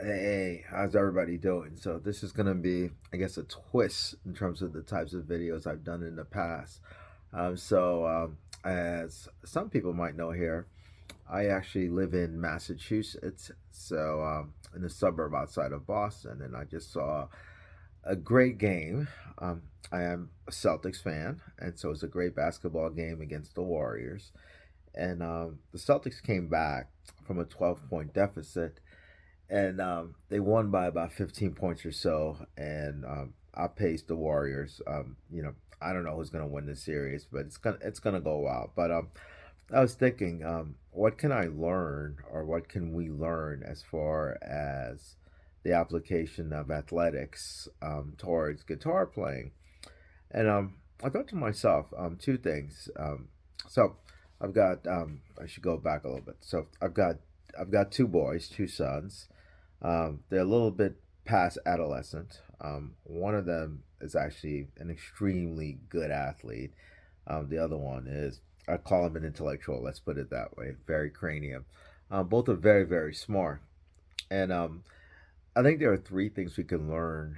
Hey, how's everybody doing? So this is gonna be, I guess, a twist in terms of the types of videos I've done in the past. As some people might know here, I actually live in Massachusetts, in a suburb outside of Boston, and I just saw a great game. Um, I am a Celtics fan, and so it's a great basketball game against the Warriors. And the Celtics came back from a 12-point deficit and they won by about 15 points or so. And I paced the Warriors. I don't know who's gonna win this series, but it's gonna go wild. But I was thinking, what can I learn, or what can we learn as far as the application of athletics towards guitar playing? And I thought to myself, two things. So I've got I should go back a little bit. So I've got two boys, two sons. They're a little bit past adolescent. One of them is actually an extremely good athlete. The other one is, I call him an intellectual. Let's put it that way. Very cranium. Both are very, very smart. And I think there are three things we can learn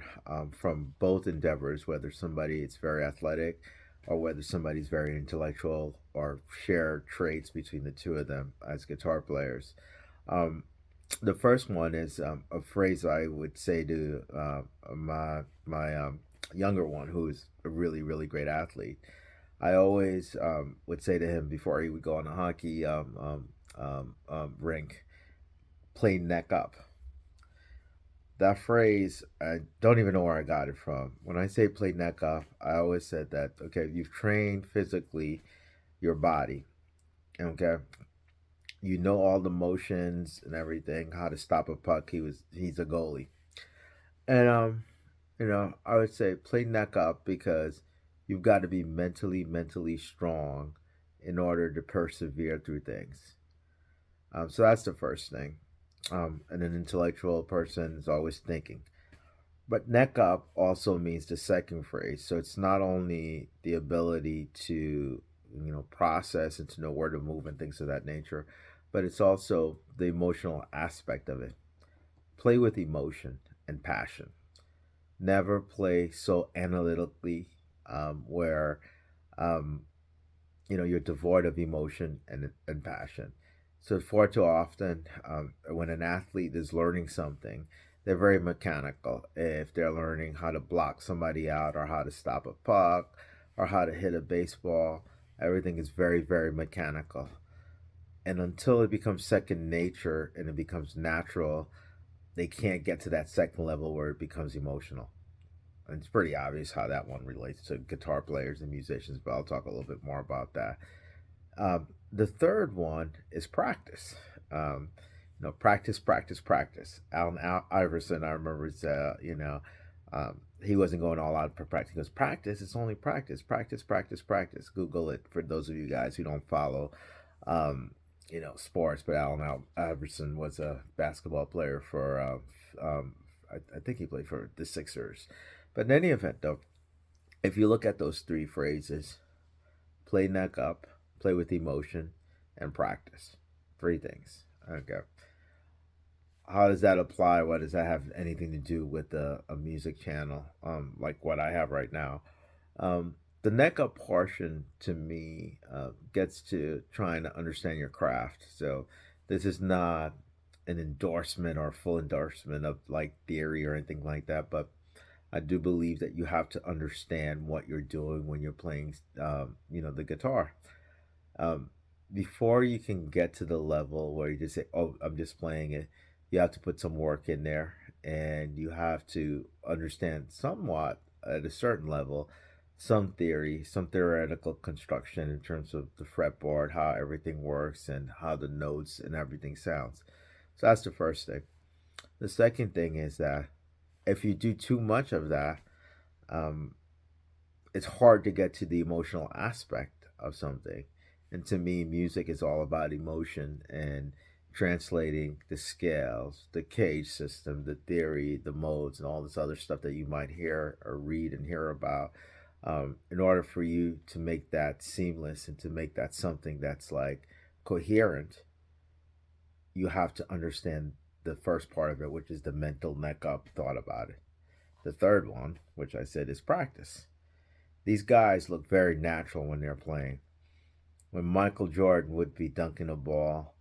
from both endeavors, whether somebody is very athletic or whether somebody's very intellectual, or share traits between the two of them as guitar players. Um, the first one is a phrase I would say to my younger one, who is a really really great athlete. I always would say to him before he would go on a hockey rink, play neck up. That phrase, I don't even know where I got it from. When I say play neck up, I always said that, okay, you've trained physically your body, okay, you know all the motions and everything, how to stop a puck. He's a goalie. And I would say play neck up, because you've got to be mentally strong in order to persevere through things. So that's the first thing. And an intellectual person is always thinking. But neck up also means the second phrase. So it's not only the ability to, process and to know where to move and things of that nature, but it's also the emotional aspect of it. Play with emotion and passion. Never play so analytically, where um, you're devoid of emotion and passion. So far too often, when an athlete is learning something, they're very mechanical. If they're learning how to block somebody out, or how to stop a puck, or how to hit a baseball, everything is very very mechanical. And until it becomes second nature and it becomes natural, they can't get to that second level where it becomes emotional. And it's pretty obvious how that one relates to guitar players and musicians, but I'll talk a little bit more about that. The third one is practice. Practice, practice, practice. Iverson, I remember, he wasn't going all out for practice. He goes, practice, it's only practice, practice, practice, practice. Google it for those of you guys who don't follow, sports. But Iverson was a basketball player for, I think he played for the Sixers. But in any event, though, if you look at those three phrases, play neck up, play with emotion, and practice. Three things. Okay. How does that apply? What does that have anything to do with a music channel, like what I have right now? The neck up portion to me gets to trying to understand your craft. So this is not an endorsement or full endorsement of like theory or anything like that, but I do believe that you have to understand what you're doing when you're playing, the guitar. Um, Before you can get to the level where you just say, "Oh, I'm just playing it," you have to put some work in there, and you have to understand somewhat at a certain level, some theory, some theoretical construction in terms of the fretboard, how everything works, and how the notes and everything sounds. So that's the first thing. The second thing is that if you do too much of that, um, it's hard to get to the emotional aspect of something. And to me, music is all about emotion and translating the scales, the cage system, the theory, the modes, and all this other stuff that you might hear or read and hear about. In order for you to make that seamless and to make that something that's like coherent, you have to understand. the first part of it, which is the mental neck up thought about it. The third one, which I said, is practice. These guys look very natural when they're playing. When Michael Jordan would be dunking a ball,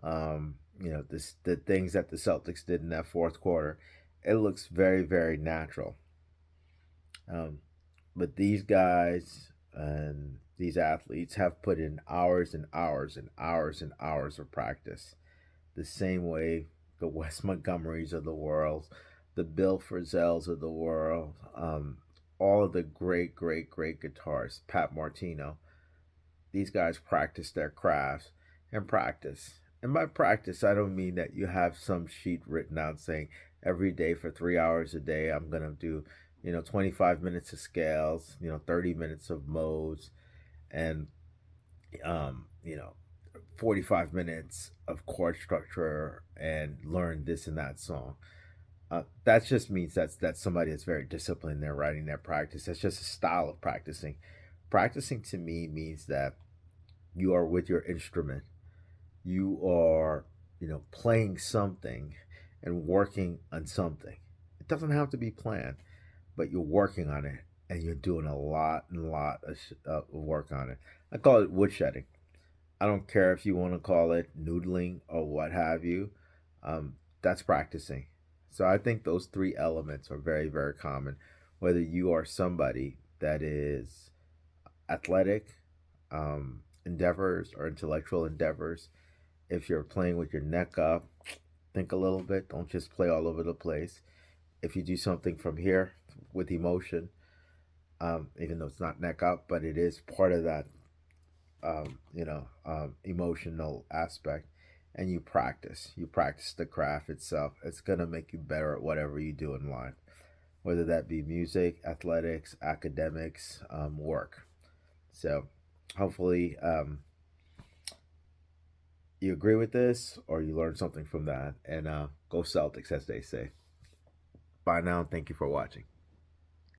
the things that the Celtics did in that fourth quarter, it looks very, very natural. Um, but these guys and these athletes have put in hours and hours and hours and hours of practice. The same way the Wes Montgomerys of the world, the Bill Frisell's of the world, all of the great, great, great guitarists, Pat Martino, these guys practice their crafts and practice. And by practice, I don't mean that you have some sheet written out saying every day for 3 hours a day, I'm going to do, 25 minutes of scales, 30 minutes of modes, and, um, you know, 45 minutes of chord structure and learn this and that song. That just means that's somebody that's very disciplined. They're writing their practice. That's just a style of practicing. Practicing to me means that you are with your instrument. You are, playing something and working on something. It doesn't have to be planned, but you're working on it and you're doing a lot and a lot of work on it. I call it woodshedding. I don't care if you want to call it noodling or what have you. That's practicing. So I think those three elements are very, very common. Whether you are somebody that is athletic endeavors or intellectual endeavors, if you're playing with your neck up, think a little bit. Don't just play all over the place. If you do something from here with emotion, even though it's not neck up, but it is part of that, emotional aspect, and you practice. You practice the craft itself. It's gonna make you better at whatever you do in life, whether that be music, athletics, academics, work. So, hopefully, you agree with this or you learned something from that. And go Celtics, as they say. Bye now. Thank you for watching.